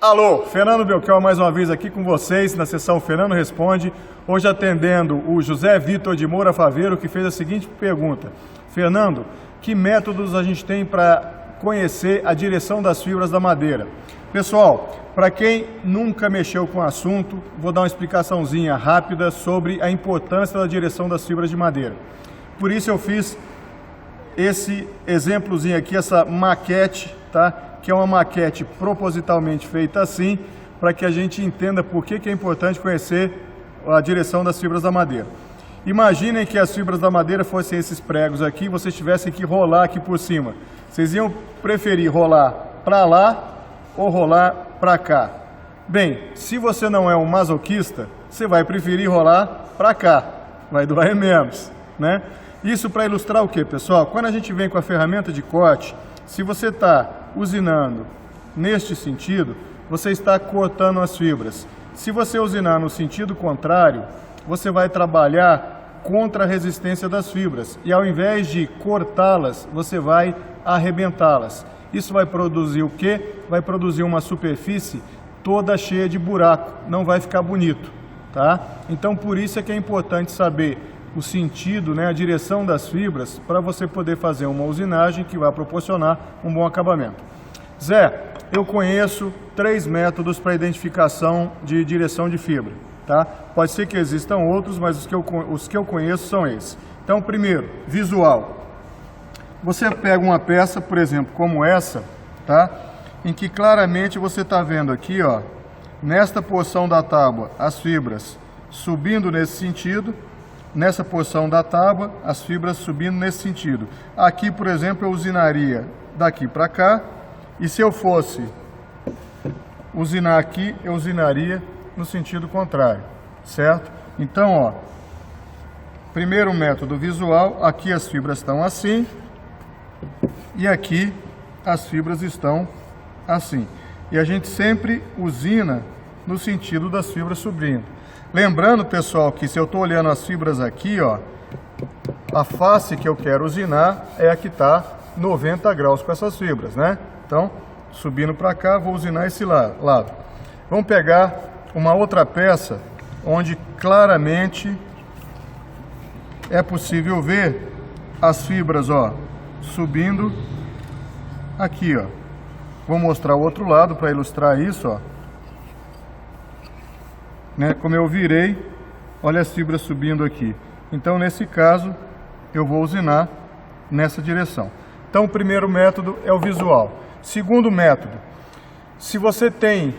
Alô, Fernando Belchior mais uma vez aqui com vocês na sessão Fernando Responde, hoje atendendo o José Vitor de Moura Faveiro, que fez a seguinte pergunta: Fernando, que métodos a gente tem para conhecer a direção das fibras da madeira? Pessoal, para quem nunca mexeu com o assunto, vou dar uma explicaçãozinha rápida sobre a importância da direção das fibras de madeira. Por isso eu fiz esse exemplozinho aqui, essa maquete, tá? Que é uma maquete propositalmente feita assim, para que a gente entenda por que é importante conhecer a direção das fibras da madeira. Imaginem que as fibras da madeira fossem esses pregos aqui, vocês tivessem que rolar aqui por cima. Vocês iam preferir rolar para lá ou rolar para cá? Bem, se você não é um masoquista, você vai preferir rolar para cá, vai doer menos, né? Isso para ilustrar o que, pessoal? Quando a gente vem com a ferramenta de corte, se você está usinando neste sentido, você está cortando as fibras. Se você usinar no sentido contrário, você vai trabalhar contra a resistência das fibras e ao invés de cortá-las, você vai arrebentá-las. Isso vai produzir o quê? Vai produzir uma superfície toda cheia de buraco, não vai ficar bonito, tá? Então por isso é que é importante saber o sentido, né, a direção das fibras, para você poder fazer uma usinagem que vai proporcionar um bom acabamento. Zé, eu conheço 3 métodos para identificação de direção de fibra, tá? Pode ser que existam outros, mas os que eu conheço são esses. Então, primeiro, visual. Você pega uma peça, por exemplo, como essa, tá? Em que claramente você está vendo aqui, ó, nesta porção da tábua, as fibras subindo nesse sentido. Nessa porção da tábua, as fibras subindo nesse sentido. Aqui, por exemplo, eu usinaria daqui para cá. E se eu fosse usinar aqui, eu usinaria no sentido contrário, certo? Então, ó, primeiro método visual, aqui as fibras estão assim. E aqui as fibras estão assim. E a gente sempre usina no sentido das fibras subindo. Lembrando, pessoal, que se eu estou olhando as fibras aqui, ó, a face que eu quero usinar é a que está 90 graus com essas fibras, né? Então, subindo para cá, vou usinar esse lado. Vamos pegar uma outra peça, onde claramente é possível ver as fibras, ó, subindo aqui, ó. Vou mostrar o outro lado para ilustrar isso, ó. Né, como eu virei, olha as fibras subindo aqui. Então, nesse caso, eu vou usinar nessa direção. Então, o primeiro método é o visual. Segundo método, se você tem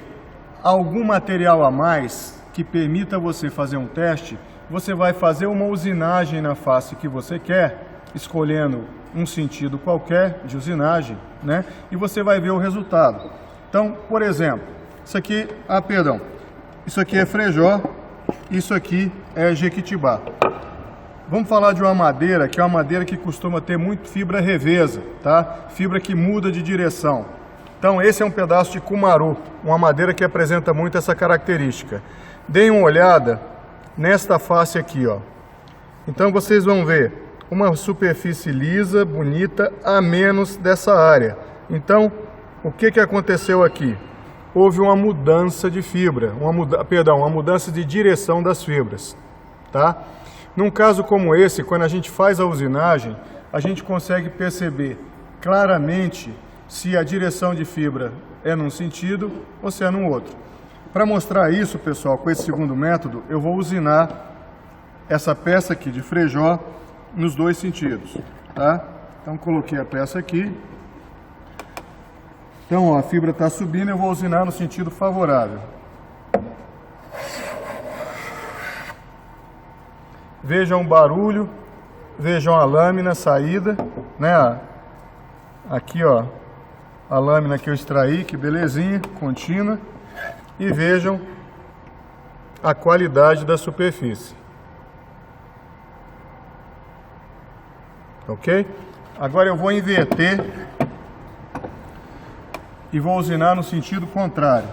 algum material a mais que permita você fazer um teste, você vai fazer uma usinagem na face que você quer, escolhendo um sentido qualquer de usinagem, né? E você vai ver o resultado. Então, por exemplo, isso aqui, isso aqui é frejó, isso aqui é jequitibá. Vamos falar de uma madeira, que é uma madeira que costuma ter muito fibra revesa, tá? Fibra que muda de direção. Então esse é um pedaço de cumaru, uma madeira que apresenta muito essa característica. Deem uma olhada nesta face aqui, ó. Então vocês vão ver uma superfície lisa, bonita, a menos dessa área. Então, o que aconteceu aqui? Houve uma mudança de fibra, uma mudança de direção das fibras, tá? Num caso como esse, quando a gente faz a usinagem, a gente consegue perceber claramente se a direção de fibra é num sentido ou se é num outro. Para mostrar isso, pessoal, com esse segundo método, eu vou usinar essa peça aqui de frejó nos 2 sentidos, tá? Então, coloquei a peça aqui. Então, ó, a fibra está subindo, eu vou usinar no sentido favorável. Vejam o barulho, vejam a lâmina saída, né? Aqui, ó, a lâmina que eu extraí, que belezinha, contínua. E vejam a qualidade da superfície. Ok? Agora eu vou inverter e vou usinar no sentido contrário.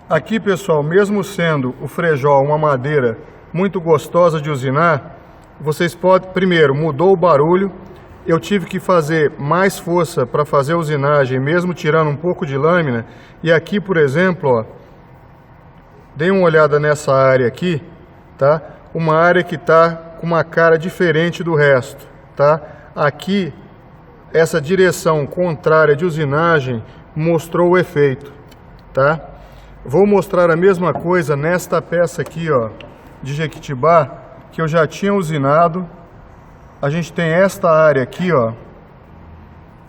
Aqui, pessoal, mesmo sendo o frejol uma madeira muito gostosa de usinar, vocês podem, primeiro, mudou o barulho, eu tive que fazer mais força para fazer a usinagem, mesmo tirando um pouco de lâmina, e aqui, por exemplo, ó, dê uma olhada nessa área aqui, tá? Uma área que está com uma cara diferente do resto, tá? Aqui, essa direção contrária de usinagem mostrou o efeito, tá? Vou mostrar a mesma coisa nesta peça aqui, ó, de Jequitibá, que eu já tinha usinado. A gente tem esta área aqui, ó,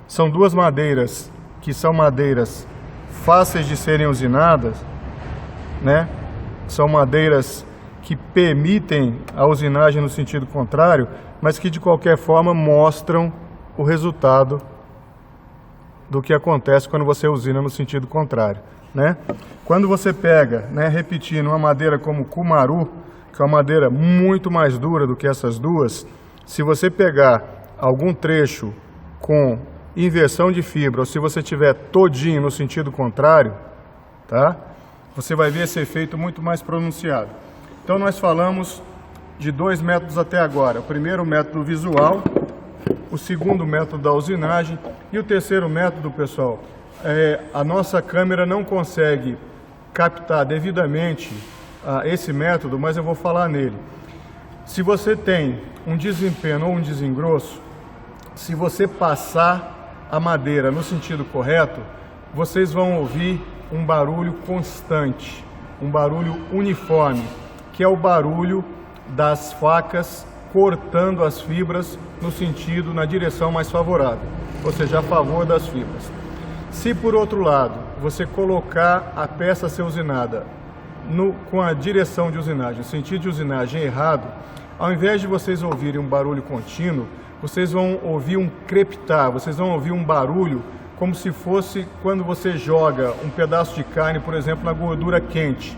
são duas madeiras que são madeiras fáceis de serem usinadas, né? São madeiras que permitem a usinagem no sentido contrário, mas que de qualquer forma mostram o resultado do que acontece quando você usina no sentido contrário, né? Quando você pega, né, repetindo, uma madeira como cumaru, que é uma madeira muito mais dura do que essas duas, se você pegar algum trecho com inversão de fibra, ou se você tiver todinho no sentido contrário, tá? Você vai ver esse efeito muito mais pronunciado. Então nós falamos de dois métodos até agora. O primeiro método visual, o segundo método da usinagem e o terceiro método, pessoal, a nossa câmera não consegue captar devidamente esse método, mas eu vou falar nele. Se você tem um desempenho ou um desengrosso, se você passar a madeira no sentido correto, vocês vão ouvir um barulho constante, um barulho uniforme, que é o barulho das facas cortando as fibras no sentido, na direção mais favorável, ou seja, a favor das fibras. Se por outro lado, você colocar a peça a ser usinada com a direção de usinagem, o sentido de usinagem errado, ao invés de vocês ouvirem um barulho contínuo, vocês vão ouvir um crepitar, vocês vão ouvir um barulho como se fosse quando você joga um pedaço de carne, por exemplo, na gordura quente.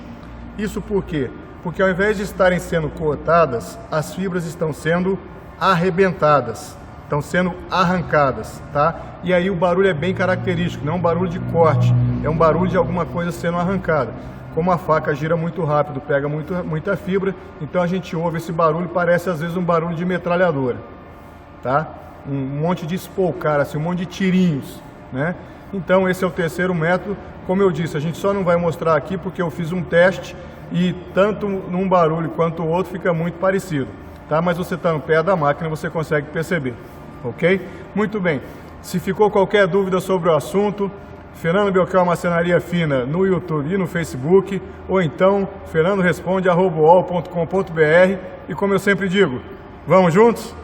Isso por quê? Porque ao invés de estarem sendo cortadas, as fibras estão sendo arrebentadas, estão sendo arrancadas, tá? E aí o barulho é bem característico, não é um barulho de corte, é um barulho de alguma coisa sendo arrancada. Como a faca gira muito rápido, pega muita fibra, então a gente ouve esse barulho, parece às vezes um barulho de metralhadora, tá? Um monte de espolcar, assim, um monte de tirinhos, né? Então esse é o terceiro método. Como eu disse, a gente só não vai mostrar aqui porque eu fiz um teste e tanto num barulho quanto o outro fica muito parecido, tá? Mas você está no pé da máquina, você consegue perceber, ok? Muito bem. Se ficou qualquer dúvida sobre o assunto, Fernando Belchior Marcenaria Fina no YouTube e no Facebook, ou então fernandoresponde@uol.com.br. E como eu sempre digo, vamos juntos?